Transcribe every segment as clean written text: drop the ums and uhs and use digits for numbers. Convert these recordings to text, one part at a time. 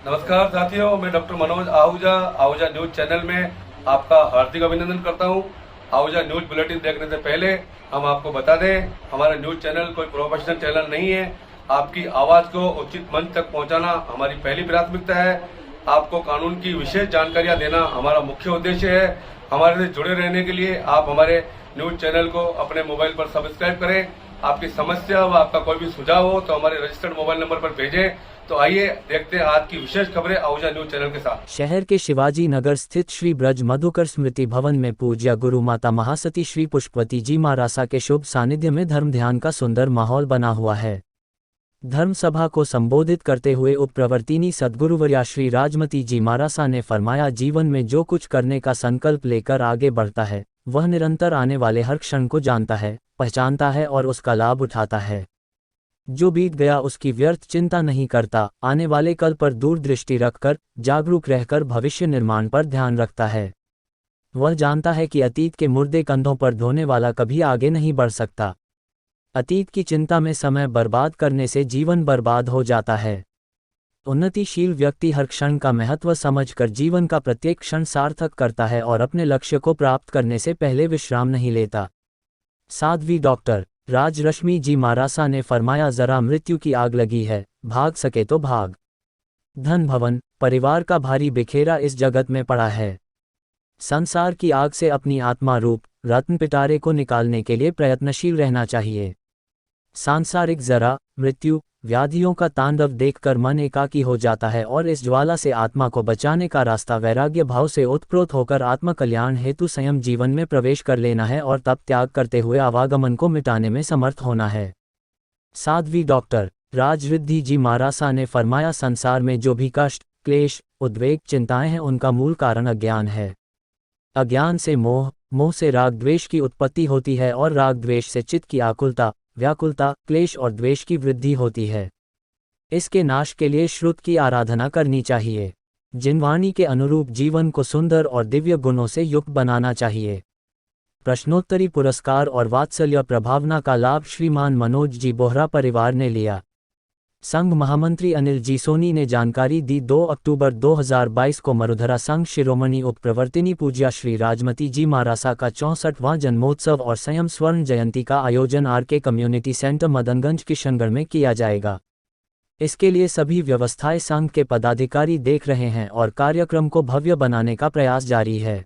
नमस्कार साथियों, मैं doctor Manoj Ahuja Ahuja news channel में आपका हार्दिक अभिनंदन करता हूं। आहूजा न्यूज बुलेटिन देखने से पहले हम आपको बता दें, हमारा न्यूज चैनल कोई प्रोफेशनल चैनल नहीं है। आपकी आवाज को उचित मंच तक पहुंचाना हमारी पहली प्राथमिकता है। आपको कानून की विशेष जानकारियां देना हमारा मुख्य उद्देश्य है। हमारे से जुड़े रहने के लिए आप हमारे न्यूज चैनल को अपने मोबाइल पर सब्सक्राइब करें। आपकी समस्या व आपका कोई भी सुझाव हो तो हमारे रजिस्टर्ड मोबाइल नंबर पर भेजें। तो आइए देखते हैं आज की विशेष खबरें आहूजा न्यूज चैनल के साथ। शहर के शिवाजी नगर स्थित श्री ब्रज मधुकर स्मृति भवन में पूज्य गुरु माता महासती श्री पुष्पवती जी महारासा के शुभ सानिध्य में धर्म ध्यान का सुंदर माहौल बना हुआ है। धर्म सभा को संबोधित करते हुए उपप्रवर्तिनी सद्गुरुवर्या श्री राजमती जी महारासा ने फरमाया, जीवन में जो कुछ करने का संकल्प लेकर आगे बढ़ता है वह निरंतर आने वाले हर क्षण को जानता है, पहचानता है और उसका लाभ उठाता है। जो बीत गया उसकी व्यर्थ चिंता नहीं करता, आने वाले कल पर दूरदृष्टि रखकर जागरूक रहकर भविष्य निर्माण पर ध्यान रखता है। वह जानता है कि अतीत के मुर्दे कंधों पर ढोने वाला कभी आगे नहीं बढ़ सकता। अतीत की चिंता में समय बर्बाद करने से जीवन बर्बाद हो जाता है। उन्नतिशील व्यक्ति हर क्षण का महत्व समझकर जीवन का प्रत्येक क्षण सार्थक करता है और अपने लक्ष्य को प्राप्त करने से पहले विश्राम नहीं लेता। साध्वी डॉक्टर राजरश्मि जी महारासा ने फरमाया, जरा मृत्यु की आग लगी है, भाग सके तो भाग। धन भवन परिवार का भारी बिखेरा इस जगत में पड़ा है। संसार की आग से अपनी आत्मा रूप रत्न पिटारे को निकालने के लिए प्रयत्नशील रहना चाहिए। सांसारिक जरा मृत्यु व्याधियों का तांडव देखकर मन एकाकी हो जाता है और इस ज्वाला से आत्मा को बचाने का रास्ता वैराग्य भाव से उत्प्रोत होकर आत्मकल्याण हेतु संयम जीवन में प्रवेश कर लेना है और तप त्याग करते हुए आवागमन को मिटाने में समर्थ होना है। साध्वी डॉक्टर राजरिद्धि जी महारासा ने फरमाया, संसार में जो भी कष्ट क्लेश उद्वेग चिंताएं हैं उनका मूल कारण अज्ञान है। अज्ञान से मोह, मोह से राग द्वेष की उत्पत्ति होती है और राग द्वेष से चित्त की आकुलता व्याकुलता क्लेश और द्वेष की वृद्धि होती है। इसके नाश के लिए श्रुत की आराधना करनी चाहिए। जिनवाणी के अनुरूप जीवन को सुंदर और दिव्य गुणों से युक्त बनाना चाहिए। प्रश्नोत्तरी पुरस्कार और वात्सल्य प्रभावना का लाभ श्रीमान मनोज जी बोहरा परिवार ने लिया। संघ महामंत्री अनिल जी सोनी ने जानकारी दी। 2 अक्टूबर 2022 को मरुधरा संघ शिरोमणि उपप्रवर्तिनी पूज्या श्री राजमती जी महारासा का 64वां जन्मोत्सव और संयम स्वर्ण जयंती का आयोजन RK community centre Madanganj Kishangarh में किया जाएगा। इसके लिए सभी व्यवस्थाएं संघ के पदाधिकारी देख रहे हैं और कार्यक्रम को भव्य बनाने का प्रयास जारी है।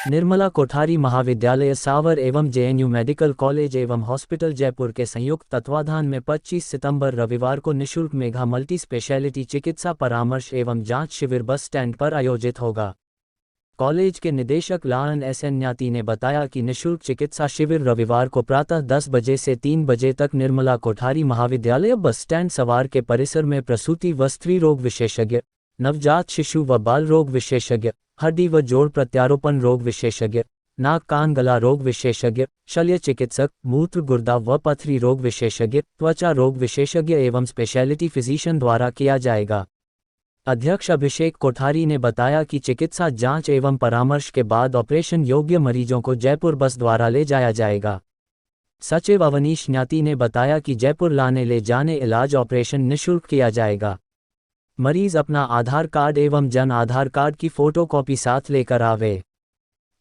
निर्मला कोठारी महाविद्यालय सावर एवं जेएनयू मेडिकल कॉलेज एवं हॉस्पिटल जयपुर के संयुक्त तत्वाधान में 25 सितंबर रविवार को निःशुल्क मेगा मल्टी स्पेशलिटी चिकित्सा परामर्श एवं जांच शिविर बस स्टैंड पर आयोजित होगा। कॉलेज के निदेशक लालन एस न्याती ने बताया कि निःशुल्क चिकित्सा शिविर रविवार को प्रातः 10 बजे से 3 बजे तक निर्मला कोठारी महाविद्यालय बस स्टैंड सवार के परिसर में प्रसूति व स्त्री रोग विशेषज्ञ, नवजात शिशु व बाल रोग विशेषज्ञ, हड्डी व जोड़ प्रत्यारोपण रोग विशेषज्ञ, नाक कान गला रोग विशेषज्ञ, शल्य चिकित्सक, मूत्र गुर्दा व पथरी रोग विशेषज्ञ, त्वचा रोग विशेषज्ञ एवं स्पेशलिटी फिजिशियन द्वारा किया जाएगा। अध्यक्ष अभिषेक कोठारी ने बताया कि चिकित्सा जांच एवं परामर्श के बाद ऑपरेशन योग्य मरीजों को जयपुर बस द्वारा ले जाया जाएगा। सचिव अवनीश न्याती ने बताया कि जयपुर लाने ले जाने इलाज ऑपरेशन निःशुल्क किया जाएगा। मरीज अपना आधार कार्ड एवं जन आधार कार्ड की फोटोकॉपी साथ लेकर आवे।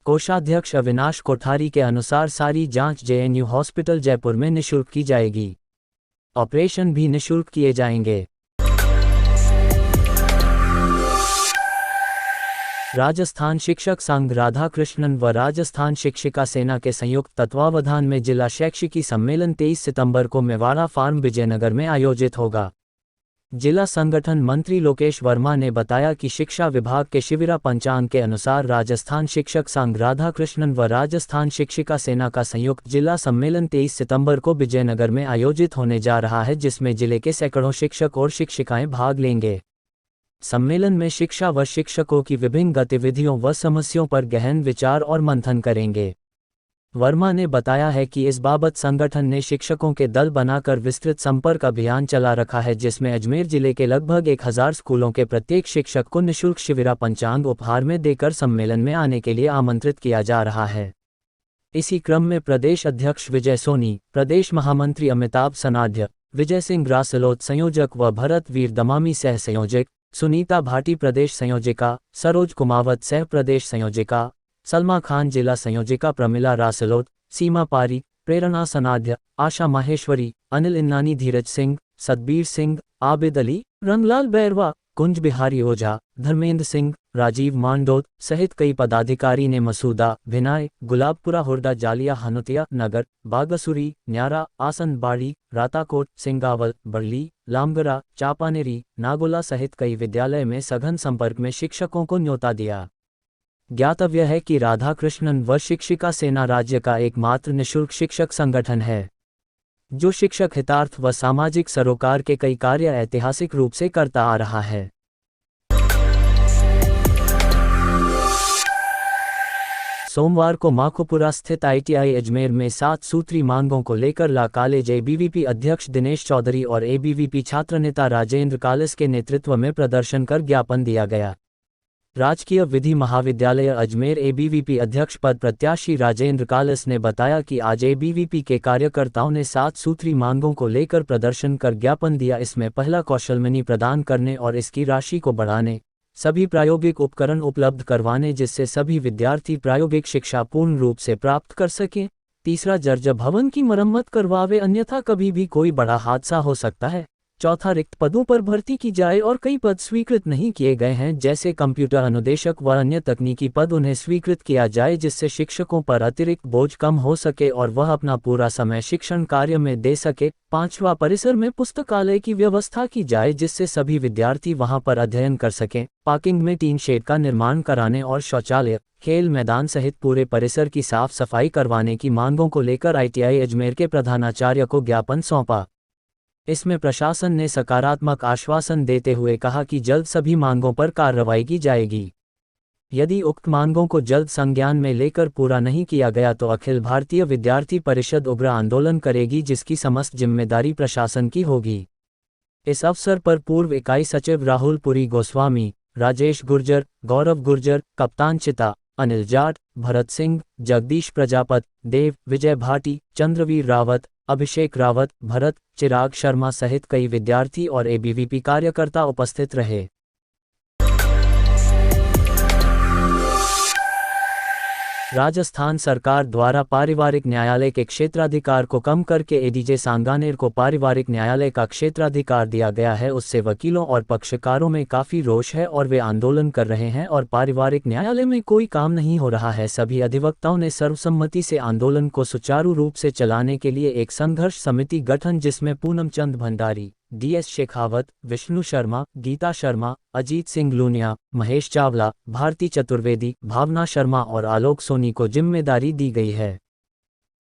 कोषाध्यक्ष अविनाश कोठारी के अनुसार सारी जांच जेएनयू हॉस्पिटल जयपुर में निःशुल्क की जाएगी। ऑपरेशन भी निःशुल्क किए जाएंगे। राजस्थान शिक्षक संघ राधा कृष्णन व राजस्थान शिक्षिका सेना के संयुक्त तत्वावधान में जिला शैक्षिकी सम्मेलन 23 सितंबर को मेवाड़ा फार्म विजयनगर में आयोजित होगा। जिला संगठन मंत्री लोकेश वर्मा ने बताया कि शिक्षा विभाग के शिविरा पंचांग के अनुसार राजस्थान शिक्षक संघ राधा कृष्णन व राजस्थान शिक्षिका सेना का संयुक्त जिला सम्मेलन 23 सितंबर को विजयनगर में आयोजित होने जा रहा है, जिसमें जिले के सैकड़ों शिक्षक और शिक्षिकाएं भाग लेंगे। सम्मेलन में शिक्षा व शिक्षकों की विभिन्न गतिविधियों व समस्याओं पर गहन विचार और मंथन करेंगे। वर्मा ने बताया है कि इस बाबत संगठन ने शिक्षकों के दल बनाकर विस्तृत संपर्क अभियान चला रखा है, जिसमें अजमेर जिले के लगभग 1000 स्कूलों के प्रत्येक शिक्षक को निःशुल्क शिविरा पंचांग उपहार में देकर सम्मेलन में आने के लिए आमंत्रित किया जा रहा है। इसी क्रम में प्रदेश अध्यक्ष विजय सोनी, प्रदेश महामंत्री अमिताभ सनाध्य, विजय सिंह रासलोद संयोजक व भरत वीर दमामी सह संयोजक, सुनीता भाटी प्रदेश संयोजिका, सरोज कुमावत सह प्रदेश संयोजिका, सलमा खान जिला संयोजिका, प्रमिला रासलोद, सीमा पारी, प्रेरणा सनाध्य, आशा माहेश्वरी, अनिल इन्नानी, धीरज सिंह, सतबीर सिंह, आबिद अली, रंगलाल बैरवा, कुंज बिहारी ओझा, धर्मेंद्र सिंह, राजीव मांडोत सहित कई पदाधिकारी ने मसूदा, भिनाय, गुलाबपुरा, हुरडा, जालिया, हनुतिया नगर, बागसुरी, न्यारा, आसनबाड़ी, राताकोट, सिंगावल, बरली, लामगरा, चापानेरी, नागोला सहित कई विद्यालय में सघन संपर्क में शिक्षकों को न्योता दिया। ज्ञातव्य है कि राधाकृष्णन व शिक्षिका सेना राज्य का एकमात्र निःशुल्क शिक्षक संगठन है जो शिक्षक हितार्थ व सामाजिक सरोकार के कई कार्य ऐतिहासिक रूप से करता आ रहा है। सोमवार को माखोपुरा स्थित ITI अजमेर में 7 सूत्री मांगों को लेकर ला कॉलेज ABVP अध्यक्ष दिनेश चौधरी और ABVP छात्र नेता राजेंद्र कालिस के नेतृत्व में प्रदर्शन कर ज्ञापन दिया गया। राजकीय विधि महाविद्यालय अजमेर ABVP अध्यक्ष पद प्रत्याशी राजेंद्र कालिस ने बताया कि आज ABVP के कार्यकर्ताओं ने 7 सूत्री मांगों को लेकर प्रदर्शन कर ज्ञापन दिया। इसमें पहला कौशल मनी प्रदान करने और इसकी राशि को बढ़ाने, सभी प्रायोगिक उपकरण उपलब्ध करवाने जिससे सभी विद्यार्थी प्रायोगिक शिक्षा पूर्ण रूप से प्राप्त कर सकें। तीसरा, जर्जर भवन की मरम्मत करवावे अन्यथा कभी भी कोई बड़ा हादसा हो सकता है। चौथा, रिक्त पदों पर भर्ती की जाए और कई पद स्वीकृत नहीं किए गए हैं जैसे कंप्यूटर अनुदेशक व अन्य तकनीकी पद, उन्हें स्वीकृत किया जाए जिससे शिक्षकों पर अतिरिक्त बोझ कम हो सके और वह अपना पूरा समय शिक्षण कार्य में दे सके। पांचवा, परिसर में पुस्तकालय की व्यवस्था की जाए जिससे सभी विद्यार्थी वहां पर अध्ययन कर सकें। पार्किंग में टीन शेड का निर्माण कराने और शौचालय, खेल मैदान सहित पूरे परिसर की साफ सफाई करवाने की मांगों को लेकर ITI अजमेर के प्रधानाचार्य को ज्ञापन सौंपा। इसमें प्रशासन ने सकारात्मक आश्वासन देते हुए कहा कि जल्द सभी मांगों पर कार्रवाई की जाएगी। यदि उक्त मांगों को जल्द संज्ञान में लेकर पूरा नहीं किया गया तो अखिल भारतीय विद्यार्थी परिषद उग्र आंदोलन करेगी जिसकी समस्त जिम्मेदारी प्रशासन की होगी। इस अवसर पर पूर्व इकाई सचिव राहुल पुरी गोस्वामी, राजेश गुर्जर, गौरव गुर्जर, कप्तान चिता, अनिल जाट, भरत सिंह, जगदीश प्रजापत, देव, विजय भाटी, चंद्रवीर रावत, अभिषेक रावत, भरत, चिराग शर्मा सहित कई विद्यार्थी और ABVP कार्यकर्ता उपस्थित रहे। राजस्थान सरकार द्वारा पारिवारिक न्यायालय के क्षेत्राधिकार को कम करके ADJ सांगानेर को पारिवारिक न्यायालय का क्षेत्राधिकार दिया गया है। उससे वकीलों और पक्षकारों में काफी रोष है और वे आंदोलन कर रहे हैं और पारिवारिक न्यायालय में कोई काम नहीं हो रहा है। सभी अधिवक्ताओं ने सर्वसम्मति से आंदोलन को सुचारू रूप से चलाने के लिए एक संघर्ष समिति गठन जिसमें पूनम चंद भंडारी, DS शेखावत, विष्णु शर्मा, गीता शर्मा, अजीत सिंह लूनिया, महेश चावला, भारती चतुर्वेदी, भावना शर्मा और आलोक सोनी को जिम्मेदारी दी गई है।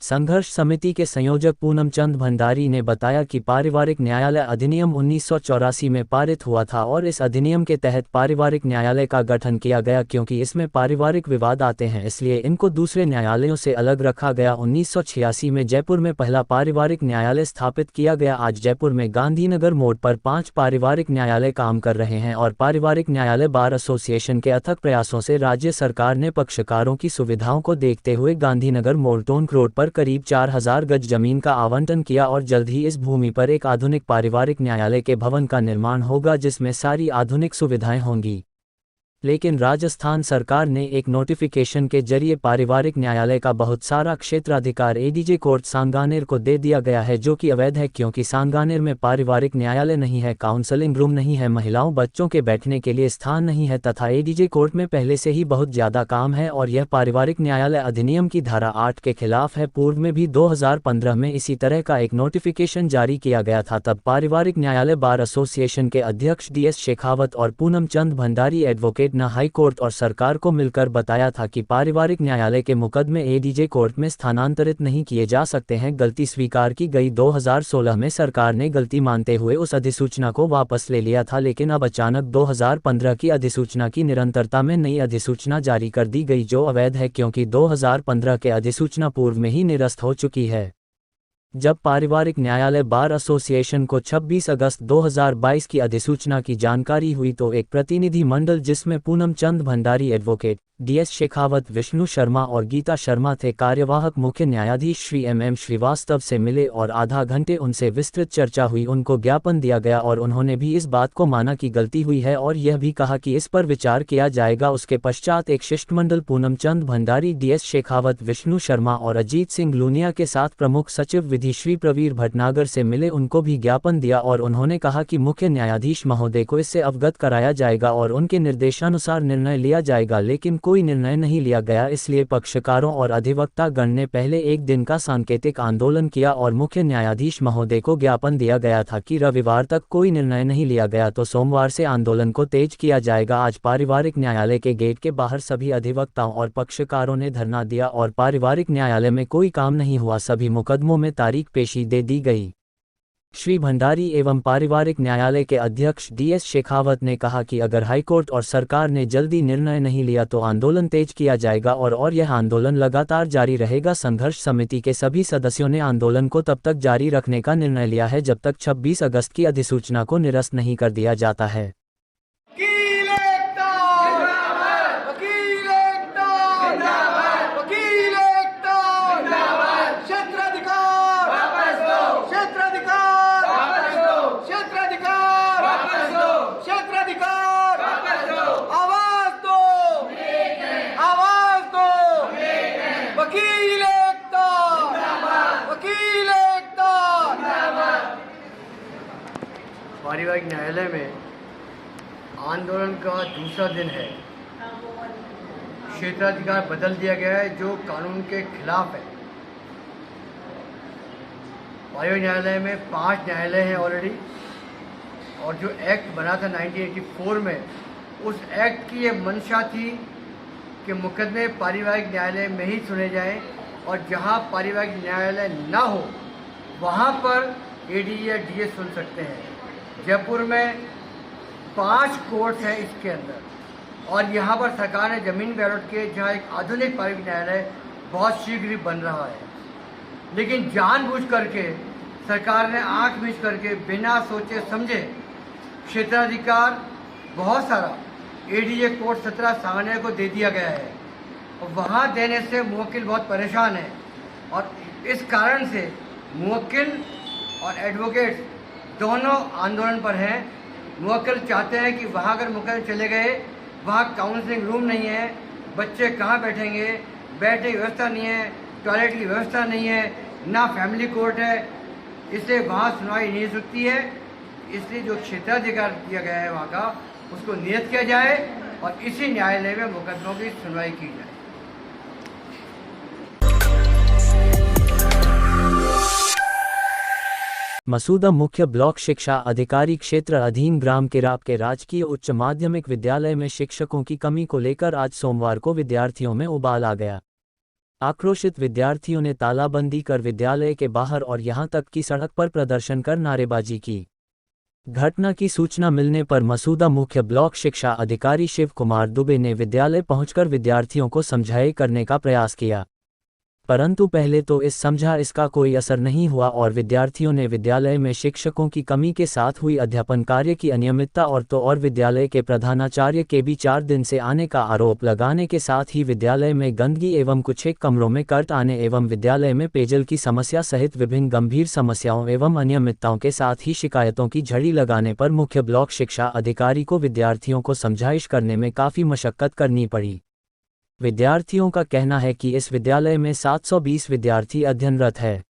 संघर्ष समिति के संयोजक पूनम चंद भंडारी ने बताया कि पारिवारिक न्यायालय अधिनियम 1984 में पारित हुआ था और इस अधिनियम के तहत पारिवारिक न्यायालय का गठन किया गया क्योंकि इसमें पारिवारिक विवाद आते हैं, इसलिए इनको दूसरे न्यायालयों से अलग रखा गया। 1986 में जयपुर में पहला पारिवारिक न्यायालय स्थापित किया गया। आज जयपुर में गांधीनगर मोड़ पर 5 पारिवारिक न्यायालय काम कर रहे हैं और पारिवारिक न्यायालय बार एसोसिएशन के अथक प्रयासों से राज्य सरकार ने पक्षकारों की सुविधाओं को देखते हुए गांधीनगर मोड़ टोंक रोड पर करीब 4000 गज जमीन का आवंटन किया और जल्द ही इस भूमि पर एक आधुनिक पारिवारिक न्यायालय के भवन का निर्माण होगा जिसमें सारी आधुनिक सुविधाएं होंगी। लेकिन राजस्थान सरकार ने एक नोटिफिकेशन के जरिए पारिवारिक न्यायालय का बहुत सारा क्षेत्राधिकार ADJ कोर्ट सांगानेर को दे दिया गया है जो कि अवैध है क्योंकि सांगानेर में पारिवारिक न्यायालय नहीं है, काउंसलिंग रूम नहीं है, महिलाओं बच्चों के बैठने के लिए स्थान नहीं है तथा ADJ कोर्ट में पहले से ही बहुत ज्यादा काम है और यह पारिवारिक न्यायालय अधिनियम की धारा 8 के खिलाफ है। पूर्व में भी 2015 में इसी तरह का एक नोटिफिकेशन जारी किया गया था। तब पारिवारिक न्यायालय बार एसोसिएशन के अध्यक्ष DS शेखावत और पूनम चंद भंडारी एडवोकेट ने हाई कोर्ट और सरकार को मिलकर बताया था कि पारिवारिक न्यायालय के मुकदमे ADJ कोर्ट में स्थानांतरित नहीं किए जा सकते हैं। गलती स्वीकार की गई। 2016 में सरकार ने गलती मानते हुए उस अधिसूचना को वापस ले लिया था, लेकिन अब अचानक 2015 की अधिसूचना की निरंतरता में नई अधिसूचना जारी कर दी गई जो अवैध है क्योंकि 2015 के अधिसूचना पूर्व में ही निरस्त हो चुकी है। जब पारिवारिक न्यायालय बार एसोसिएशन को 26 अगस्त 2022 की अधिसूचना की जानकारी हुई तो एक प्रतिनिधि मंडल जिसमें पूनम चंद भंडारी एडवोकेट, डीएस शेखावत, विष्णु शर्मा और गीता शर्मा थे। कार्यवाहक मुख्य न्यायाधीश श्री एम श्रीवास्तव से मिले और आधा घंटे उनसे विस्तृत चर्चा हुई। उनको ज्ञापन दिया गया और उन्होंने भी इस बात को माना कि गलती हुई है और यह भी कहा कि इस पर विचार किया जाएगा। उसके पश्चात एक शिष्टमंडल पूनम चंद भंडारी, डीएस शेखावत, विष्णु शर्मा और अजीत सिंह लूनिया के साथ प्रमुख सचिव विधि श्री प्रवीर भटनागर से मिले। उनको भी ज्ञापन दिया और उन्होंने कहा कि मुख्य न्यायाधीश महोदय को इससे अवगत कराया जाएगा और उनके निर्देशानुसार निर्णय लिया जाएगा, लेकिन कोई निर्णय नहीं लिया गया। इसलिए पक्षकारों और अधिवक्ता गण ने पहले एक दिन का सांकेतिक आंदोलन किया और मुख्य न्यायाधीश महोदय को ज्ञापन दिया गया था कि रविवार तक कोई निर्णय नहीं लिया गया तो सोमवार से आंदोलन को तेज किया जाएगा। आज पारिवारिक न्यायालय के गेट के बाहर सभी अधिवक्ताओं और पक्षकारों ने धरना दिया और पारिवारिक न्यायालय में कोई काम नहीं हुआ। सभी मुकदमों में तारीख पेशी दे दी गई। श्री भंडारी एवं पारिवारिक न्यायालय के अध्यक्ष डीएस शेखावत ने कहा कि अगर हाईकोर्ट और सरकार ने जल्दी निर्णय नहीं लिया तो आंदोलन तेज किया जाएगा और यह आंदोलन लगातार जारी रहेगा। संघर्ष समिति के सभी सदस्यों ने आंदोलन को तब तक जारी रखने का निर्णय लिया है जब तक 26 अगस्त की अधिसूचना को निरस्त नहीं कर दिया जाता है। पारिवारिक न्यायालय में आंदोलन का दूसरा दिन है। क्षेत्राधिकार बदल दिया गया है जो कानून के खिलाफ है। पारिवारिक न्यायालय में 5 न्यायालय हैं ऑलरेडी, और जो एक्ट बना था 1984 में, उस एक्ट की ये मंशा थी कि मुकदमे पारिवारिक न्यायालय में ही सुने जाएं और जहां पारिवारिक न्यायालय ना हो वहां पर एडी या डीए सुन सकते हैं। जयपुर में 5 कोर्ट हैं इसके अंदर, और यहाँ पर सरकार ने ज़मीन बैलट के जहाँ एक आधुनिक पारिवारिक न्यायालय बहुत शीघ्र ही बन रहा है, लेकिन जानबूझ करके सरकार ने आंख मीच करके बिना सोचे समझे क्षेत्राधिकार बहुत सारा एडीए कोर्ट 17 सामान्य को दे दिया गया है, और वहाँ देने से मुवक्किल बहुत परेशान है। और इस कारण से मुवक्किल और एडवोकेट दोनों आंदोलन पर हैं। मुवक्किल चाहते हैं कि वहाँ अगर मुकदमे चले गए, वहाँ काउंसलिंग रूम नहीं है, बच्चे कहाँ बैठेंगे, बैठने की व्यवस्था नहीं है, टॉयलेट की व्यवस्था नहीं है, ना फैमिली कोर्ट है, इसलिए वहाँ सुनवाई नहीं हो सकती है। इसलिए जो क्षेत्राधिकार दिया गया है वहाँ का, उसको नियत किया जाए और इसी न्यायालय में मुकदमों की सुनवाई की जाए। मसूदा मुख्य ब्लॉक शिक्षा अधिकारी क्षेत्र अधीन ग्राम किराप के राजकीय उच्च माध्यमिक विद्यालय में शिक्षकों की कमी को लेकर आज सोमवार को विद्यार्थियों में उबाल आ गया। आक्रोशित विद्यार्थियों ने तालाबंदी कर विद्यालय के बाहर और यहां तक कि सड़क पर प्रदर्शन कर नारेबाजी की। घटना की सूचना मिलने पर मसूदा मुख्य ब्लॉक शिक्षा अधिकारी शिव कुमार दुबे ने विद्यालय पहुंचकर विद्यार्थियों को समझाइश करने का प्रयास किया, परंतु पहले तो इसका कोई असर नहीं हुआ और विद्यार्थियों ने विद्यालय में शिक्षकों की कमी के साथ हुई अध्यापन कार्य की अनियमितता और विद्यालय के प्रधानाचार्य के भी 4 दिन से आने का आरोप लगाने के साथ ही विद्यालय में गंदगी एवं कुछ एक कमरों में कर्ट आने एवं विद्यालय में पेयजल की समस्या सहित विभिन्न गंभीर समस्याओं एवं अनियमितताओं के साथ ही शिकायतों की झड़ी लगाने पर मुख्य ब्लॉक शिक्षा अधिकारी को विद्यार्थियों को समझाइश करने में काफ़ी मशक्कत करनी पड़ी। विद्यार्थियों का कहना है कि इस विद्यालय में 720 विद्यार्थी अध्ययनरत है।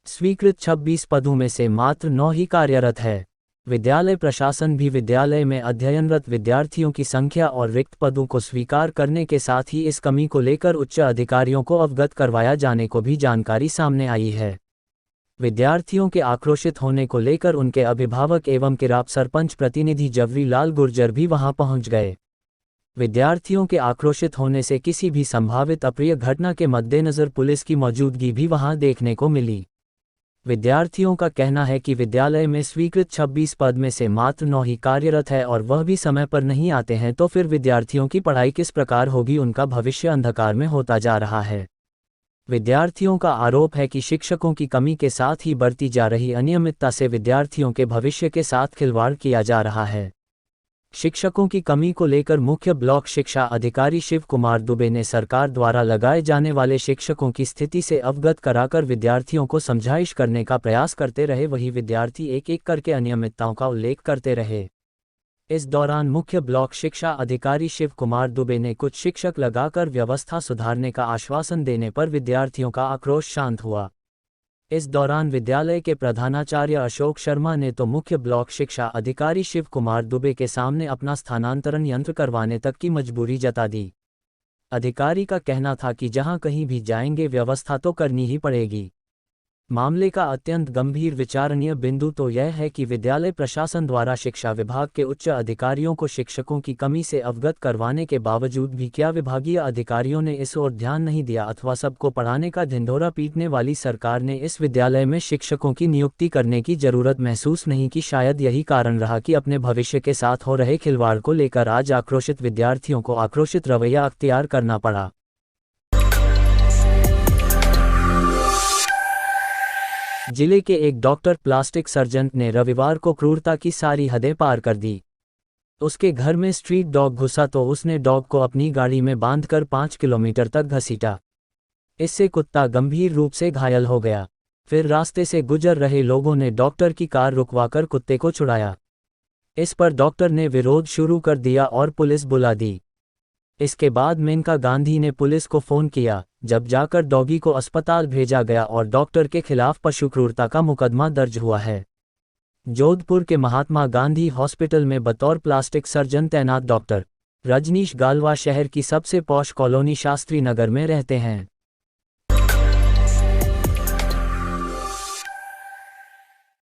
स्वीकृत 26 पदों में से मात्र 9 ही कार्यरत है। विद्यालय प्रशासन भी विद्यालय में अध्ययनरत विद्यार्थियों की संख्या और रिक्त पदों को स्वीकार करने के साथ ही इस कमी को लेकर उच्च अधिकारियों को अवगत करवाया जाने को भी जानकारी सामने आई है। विद्यार्थियों के आक्रोशित होने को लेकर उनके अभिभावक एवं किराप सरपंच प्रतिनिधि जवरी लाल गुर्जर भी वहां पहुंच गए। विद्यार्थियों के आक्रोशित होने से किसी भी संभावित अप्रिय घटना के मद्देनजर पुलिस की मौजूदगी भी वहां देखने को मिली। विद्यार्थियों का कहना है कि विद्यालय में स्वीकृत 26 पद में से मात्र 9 ही कार्यरत है और वह भी समय पर नहीं आते हैं, तो फिर विद्यार्थियों की पढ़ाई किस प्रकार होगी, उनका भविष्य अंधकार में होता जा रहा है। विद्यार्थियों का आरोप है कि शिक्षकों की कमी के साथ ही बढ़ती जा रही अनियमितता से विद्यार्थियों के भविष्य के साथ खिलवाड़ किया जा रहा है। शिक्षकों की कमी को लेकर मुख्य ब्लॉक शिक्षा अधिकारी शिव कुमार दुबे ने सरकार द्वारा लगाए जाने वाले शिक्षकों की स्थिति से अवगत कराकर विद्यार्थियों को समझाइश करने का प्रयास करते रहे, वही विद्यार्थी एक एक करके अनियमितताओं का उल्लेख करते रहे। इस दौरान मुख्य ब्लॉक शिक्षा अधिकारी शिव कुमार दुबे ने कुछ शिक्षक लगाकर व्यवस्था सुधारने का आश्वासन देने पर विद्यार्थियों का आक्रोश शांत हुआ। इस दौरान विद्यालय के प्रधानाचार्य अशोक शर्मा ने तो मुख्य ब्लॉक शिक्षा अधिकारी शिव कुमार दुबे के सामने अपना स्थानांतरण यंत्र करवाने तक की मजबूरी जता दी। अधिकारी का कहना था कि जहां कहीं भी जाएंगे व्यवस्था तो करनी ही पड़ेगी। मामले का अत्यंत गंभीर विचारणीय बिंदु तो यह है कि विद्यालय प्रशासन द्वारा शिक्षा विभाग के उच्च अधिकारियों को शिक्षकों की कमी से अवगत करवाने के बावजूद भी क्या विभागीय अधिकारियों ने इस ओर ध्यान नहीं दिया, अथवा सबको पढ़ाने का ढिंढोरा पीटने वाली सरकार ने इस विद्यालय में शिक्षकों की नियुक्ति करने की जरूरत महसूस नहीं की। शायद यही कारण रहा कि अपने भविष्य के साथ हो रहे खिलवाड़ को लेकर आज आक्रोशित विद्यार्थियों को आक्रोशित रवैया अख्तियार करना पड़ा। जिले के एक डॉक्टर प्लास्टिक सर्जन ने रविवार को क्रूरता की सारी हदें पार कर दी। उसके घर में स्ट्रीट डॉग घुसा तो उसने डॉग को अपनी गाड़ी में बांधकर 5 किलोमीटर तक घसीटा। इससे कुत्ता गंभीर रूप से घायल हो गया। फिर रास्ते से गुजर रहे लोगों ने डॉक्टर की कार रुकवाकर कुत्ते को छुड़ाया। इस पर डॉक्टर ने विरोध शुरू कर दिया और पुलिस बुला दी। इसके बाद मेनका गांधी ने पुलिस को फोन किया, जब जाकर डॉगी को अस्पताल भेजा गया और डॉक्टर के खिलाफ पशु क्रूरता का मुकदमा दर्ज हुआ है। जोधपुर के महात्मा गांधी हॉस्पिटल में बतौर प्लास्टिक सर्जन तैनात डॉक्टर रजनीश गालवा शहर की सबसे पॉश कॉलोनी शास्त्री नगर में रहते हैं।